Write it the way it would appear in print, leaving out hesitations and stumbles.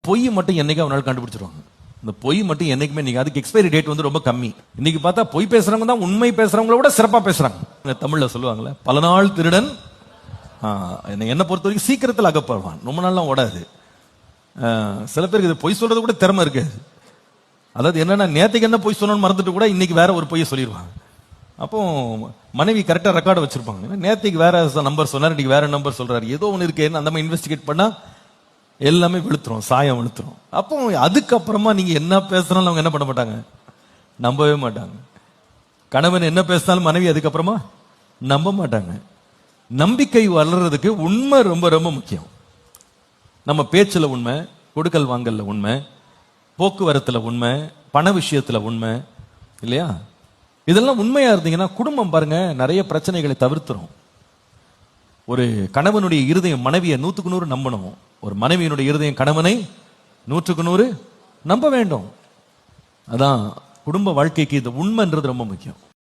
பொய் மட்டும் என்னைக்கு அவனால கண்டுபிடிச்சிருவாங்க. இந்த பொய் மட்டும் என்னைக்குமே நீங்க அதுக்கு எக்ஸ்பைரி டேட் வந்து ரொம்ப கம்மி. இன்னைக்கு பார்த்தா பொய் பேசுறவங்க தான் உண்மை பேசுறவங்கள விட சிறப்பா பேசுறாங்க. தமிழ்ல சொல்லுவாங்கல்ல, பல நாள் திருடன் என்ன பொறுத்த வரைக்கும் சீக்கிரத்தில் அகப்படுவான், ரொம்ப நாள்லாம் ஓடாது. சில பேருக்கு இது பொய் சொல்றது கூட திறமை இருக்காது. அதாவது என்னன்னா, நேற்றுக்கு என்ன பொய் சொன்னு மறந்துட்டு கூட இன்னைக்கு வேற ஒரு பொய்யை சொல்லிடுவாங்க. அப்போ மனைவி கரெக்டா ரெக்கார்டு வச்சிருப்பாங்க. நேற்றுக்கு வேற நம்பர் சொன்னார், இன்னைக்கு வேற நம்பர் சொல்றாரு, ஏதோ ஒன்று இருக்கு, அந்த மாதிரி இன்வெஸ்டிகேட் பண்ணா எல்லாமே வெளுத்துரும், சாயம் வெளுத்துரும். அப்போ அதுக்கப்புறமா நீங்க என்ன பேசுறாலும் அவங்க என்ன பண்ண மாட்டாங்க, நம்பவே மாட்டாங்க. கணவன் என்ன பேசினாலும் மனைவி அதுக்கப்புறமா நம்ப மாட்டாங்க. நம்பிக்கை வளர்றதுக்கு உண்மை ரொம்ப ரொம்ப முக்கியம். நம்ம பேச்சுல உண்மை, கொடுக்கல் வாங்கல்ல உண்மை, போக்குவரத்துல உண்மை, பண விஷயத்துல உண்மை, இல்லையா? இதெல்லாம் உண்மையா இருந்தீங்கன்னா குடும்பம் பாருங்க நிறைய பிரச்சனைகளை தவிர்த்துரும். ஒரு கணவனுடைய இருதயம் மனைவியை 100க்கு 100 நம்பணும். ஒரு மனைவியினுடைய இருதயம் கணவனை 100க்கு 100 நம்ப வேண்டும். அதான் குடும்ப வாழ்க்கைக்கு இந்த உண்மைன்றது ரொம்ப முக்கியம்.